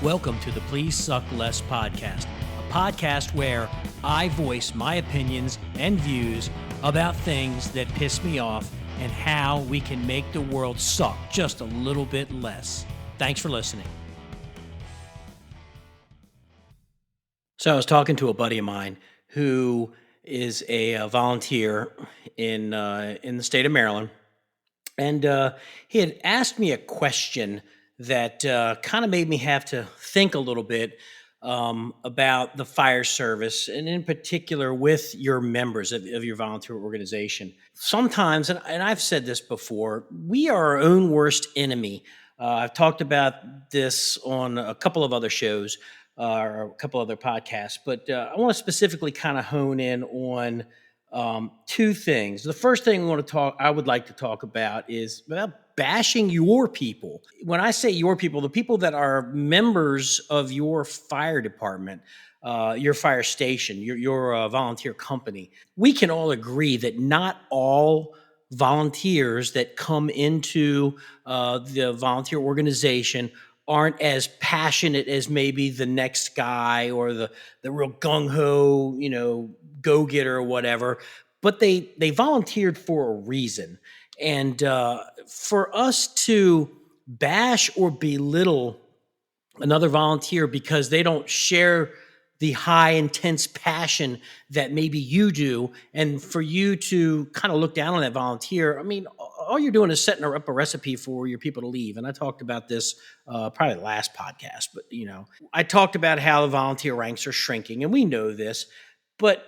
Welcome to the Please Suck Less podcast, a podcast where I voice my opinions and views about things that piss me off and how we can make the world suck just a little bit less. Thanks for listening. So I was talking to a buddy of mine who is a volunteer in the state of Maryland, and he had asked me a question that kind of made me have to think a little bit about the fire service, and in particular with your members of your volunteer organization. Sometimes, and I've said this before, we are our own worst enemy. I've talked about this on a couple of other shows or a couple other podcasts, but I want to specifically kind of hone in on two things. The first thing I would like to talk about is about bashing your people. When I say your people, the people that are members of your fire department, your fire station, your volunteer company. We can all agree that not all volunteers that come into the volunteer organization aren't as passionate as maybe the next guy or the real gung-ho, go-getter or whatever, but they volunteered for a reason. And for us to bash or belittle another volunteer because they don't share the high, intense passion that maybe you do, and for you to kind of look down on that volunteer, I mean, all you're doing is setting up a recipe for your people to leave. And I talked about this probably the last podcast, but, I talked about how the volunteer ranks are shrinking, and we know this, but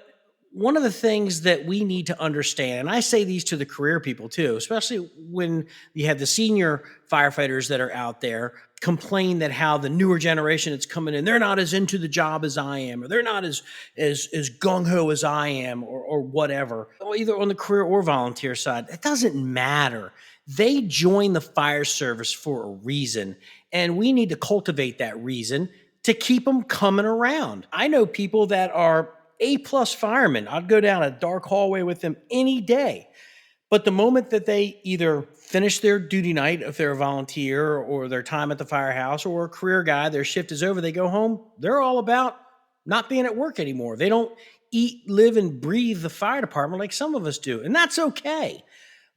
one of the things that we need to understand, and I say these to the career people too, especially when you have the senior firefighters that are out there complain that how the newer generation that's coming in, they're not as into the job as I am, or they're not as gung-ho as I am, or whatever, or either on the career or volunteer side. It doesn't matter. They join the fire service for a reason, and we need to cultivate that reason to keep them coming around. I know people that are A-plus firemen. I'd go down a dark hallway with them any day. But the moment that they either finish their duty night, if they're a volunteer, or their time at the firehouse, or a career guy, their shift is over, they go home, they're all about not being at work anymore. They don't eat, live, and breathe the fire department like some of us do. And that's okay.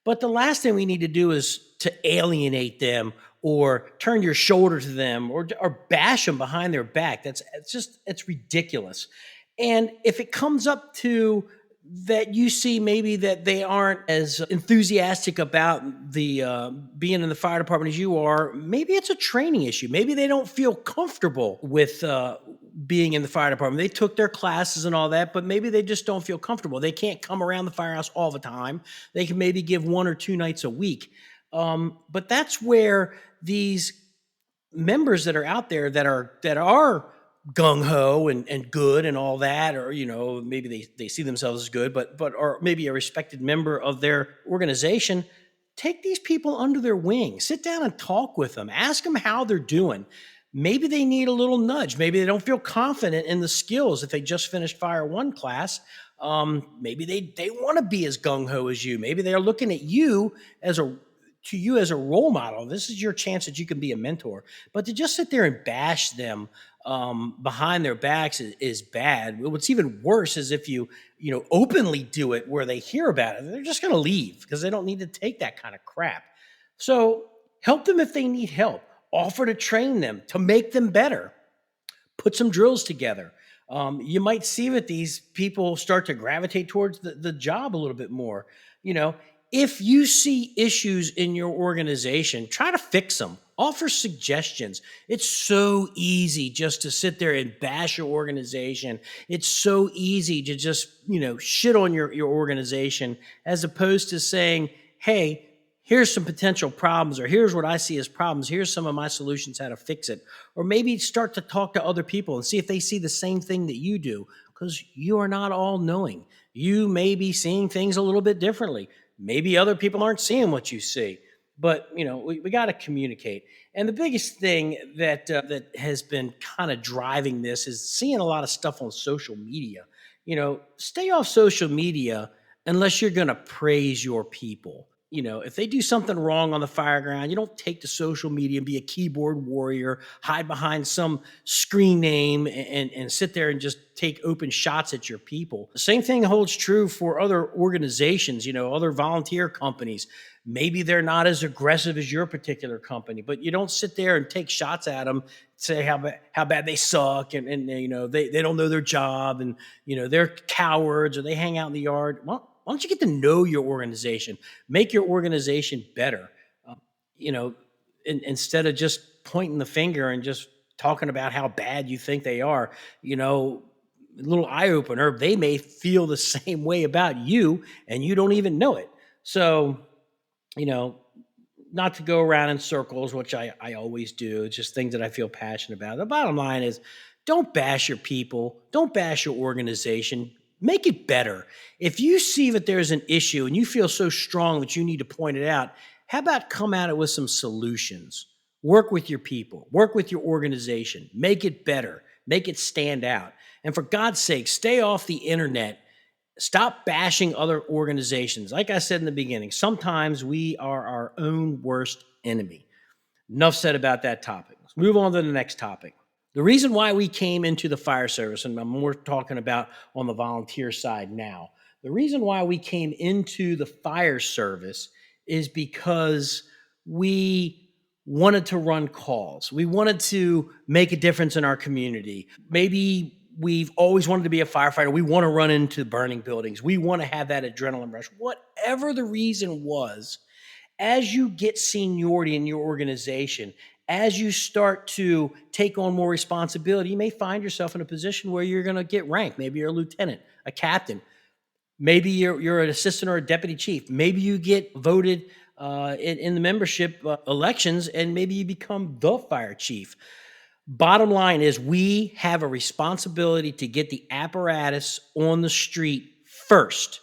But the last thing we need to do is to alienate them or turn your shoulder to them or bash them behind their back. It's ridiculous. And if it comes up to that, you see maybe that they aren't as enthusiastic about the being in the fire department as you are, maybe it's a training issue. Maybe they don't feel comfortable with being in the fire department. They took their classes and all that, but maybe they just don't feel comfortable. They can't come around the firehouse all the time. They can maybe give 1 or 2 nights a week. But that's where these members that are out there that are gung-ho and good and all that, or maybe they see themselves as good, but are maybe a respected member of their organization, take these people under their wing, sit down and talk with them, ask them how they're doing. Maybe they need a little nudge. Maybe they don't feel confident in the skills if they just finished Fire 1 class. Maybe they want to be as gung-ho as you. Maybe they're looking at you as a role model. This is your chance that you can be a mentor. But to just sit there and bash them behind their backs is bad. What's even worse is if you openly do it where they hear about it, they're just going to leave because they don't need to take that kind of crap. So help them if they need help. Offer to train them, to make them better. Put some drills together. You might see that these people start to gravitate towards the job a little bit more. If you see issues in your organization, try to fix them. Offer suggestions. It's so easy just to sit there and bash your organization. It's so easy to just, shit on your organization, as opposed to saying, hey, here's some potential problems, or here's what I see as problems. Here's some of my solutions how to fix it. Or maybe start to talk to other people and see if they see the same thing that you do, because you are not all knowing. You may be seeing things a little bit differently. Maybe other people aren't seeing what you see, but we got to communicate. And the biggest thing that has been kind of driving this is seeing a lot of stuff on social media. Stay off social media unless you're going to praise your people. if they do something wrong on the fire ground, you don't take to social media and be a keyboard warrior, hide behind some screen name and sit there and just take open shots at your people. The same thing holds true for other organizations, other volunteer companies. Maybe they're not as aggressive as your particular company, but you don't sit there and take shots at them, say how bad they suck and they don't know their job and they're cowards or they hang out in the yard. Well, why don't you get to know your organization? Make your organization better. You know, instead of just pointing the finger and just talking about how bad you think they are, a little eye opener, they may feel the same way about you and you don't even know it. So, not to go around in circles, which I always do. It's just things that I feel passionate about. The bottom line is don't bash your people. Don't bash your organization. Make it better. If you see that there's an issue and you feel so strong that you need to point it out, how about come at it with some solutions? Work with your people. Work with your organization. Make it better. Make it stand out. And for God's sake, stay off the internet. Stop bashing other organizations. Like I said in the beginning, sometimes we are our own worst enemy. Enough said about that topic. Let's move on to the next topic. The reason why we came into the fire service, and I'm more talking about on the volunteer side now, the reason why we came into the fire service is because we wanted to run calls. We wanted to make a difference in our community. Maybe we've always wanted to be a firefighter. We want to run into burning buildings. We want to have that adrenaline rush. Whatever the reason was, as you get seniority in your organization, as you start to take on more responsibility, you may find yourself in a position where you're going to get ranked. Maybe you're a lieutenant, a captain. Maybe you're an assistant or a deputy chief. Maybe you get voted in the membership elections, and maybe you become the fire chief. Bottom line is we have a responsibility to get the apparatus on the street first.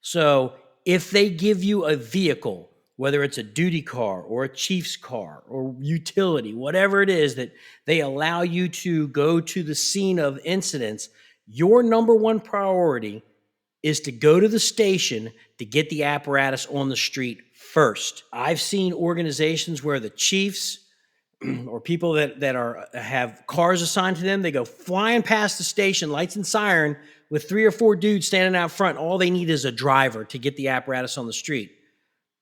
So if they give you a vehicle, whether it's a duty car or a chief's car or utility, whatever it is that they allow you to go to the scene of incidents, your number one priority is to go to the station to get the apparatus on the street first. I've seen organizations where the chiefs or people that have cars assigned to them, they go flying past the station, lights and siren, with 3 or 4 dudes standing out front. All they need is a driver to get the apparatus on the street.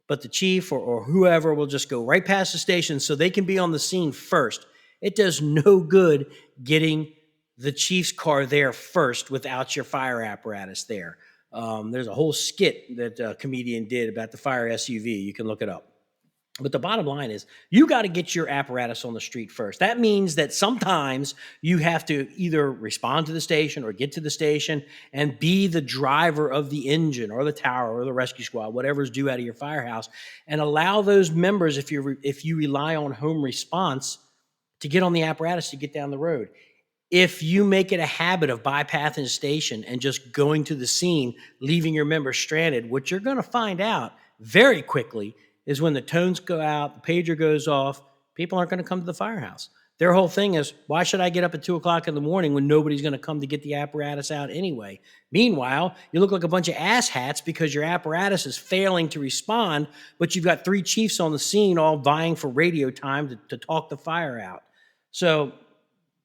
But the chief or whoever will just go right past the station so they can be on the scene first. It does no good getting the chief's car there first without your fire apparatus there. There's a whole skit that a comedian did about the fire SUV. You can look it up. But the bottom line is you got to get your apparatus on the street first. That means that sometimes you have to either respond to the station or get to the station and be the driver of the engine or the tower or the rescue squad, whatever's due out of your firehouse, and allow those members, if you rely on home response, to get on the apparatus to get down the road. If you make it a habit of bypassing the station and just going to the scene, leaving your members stranded, what you're going to find out very quickly is when the tones go out, the pager goes off, people aren't going to come to the firehouse. Their whole thing is, why should I get up at 2 o'clock in the morning when nobody's going to come to get the apparatus out anyway? Meanwhile, you look like a bunch of asshats because your apparatus is failing to respond, but you've got 3 chiefs on the scene all vying for radio time to talk the fire out. So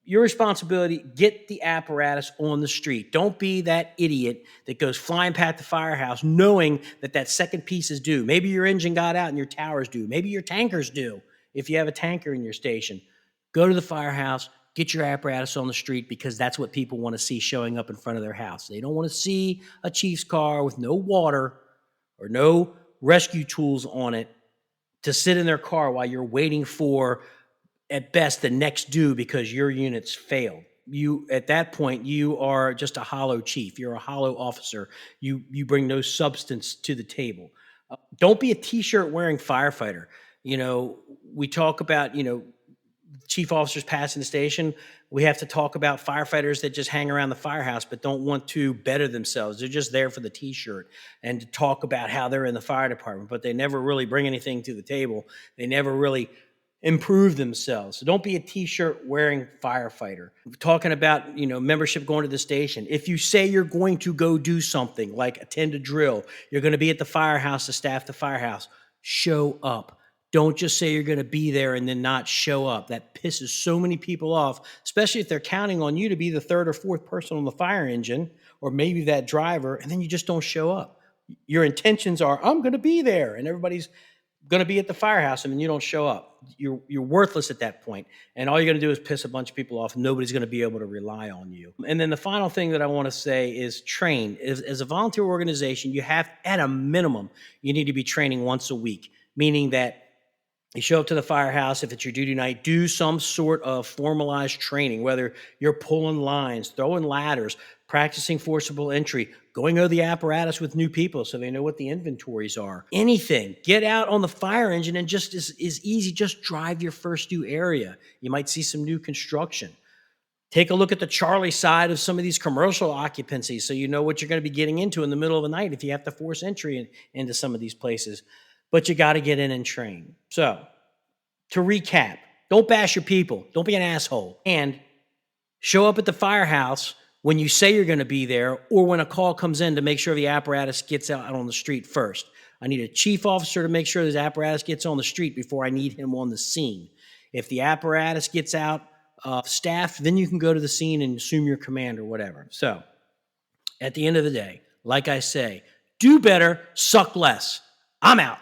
your responsibility, get the apparatus on the street. Don't be that idiot that goes flying past the firehouse knowing that second piece is due. Maybe your engine got out and your tower's due. Maybe your tanker's due if you have a tanker in your station. Go to the firehouse, get your apparatus on the street because that's what people want to see showing up in front of their house. They don't want to see a chief's car with no water or no rescue tools on it to sit in their car while you're waiting for, at best, the next due because your unit's failed. At that point, you are just a hollow chief. You're a hollow officer. You bring no substance to the table. Don't be a T-shirt wearing firefighter. We talk about, chief officers passing the station. We have to talk about firefighters that just hang around the firehouse but don't want to better themselves. They're just there for the T-shirt and to talk about how they're in the fire department, but they never really bring anything to the table. They never really improve themselves. So don't be a T-shirt wearing firefighter. We're talking about, membership going to the station. If you say you're going to go do something like attend a drill, you're going to be at the firehouse to staff the firehouse, show up. Don't just say you're going to be there and then not show up. That pisses so many people off, especially if they're counting on you to be the third or fourth person on the fire engine, or maybe that driver, and then you just don't show up. Your intentions are, I'm going to be there, and everybody's going to be at the firehouse, and then you don't show up. You're worthless at that point, and all you're going to do is piss a bunch of people off. Nobody's going to be able to rely on you. And then the final thing that I want to say is train. As a volunteer organization, you have, at a minimum, you need to be training once a week, meaning that you show up to the firehouse. If it's your duty night, do some sort of formalized training, whether you're pulling lines, throwing ladders, practicing forcible entry, going over the apparatus with new people so they know what the inventories are. Anything. Get out on the fire engine and just is easy. Just drive your first new area. You might see some new construction. Take a look at the Charlie side of some of these commercial occupancies so you know what you're going to be getting into in the middle of the night if you have to force entry into some of these places. But you got to get in and train. So, to recap, don't bash your people. Don't be an asshole. And show up at the firehouse when you say you're going to be there, or when a call comes in, to make sure the apparatus gets out on the street first. I need a chief officer to make sure this apparatus gets on the street before I need him on the scene. If the apparatus gets out staffed, then you can go to the scene and assume your command or whatever. So, at the end of the day, like I say, do better, suck less. I'm out.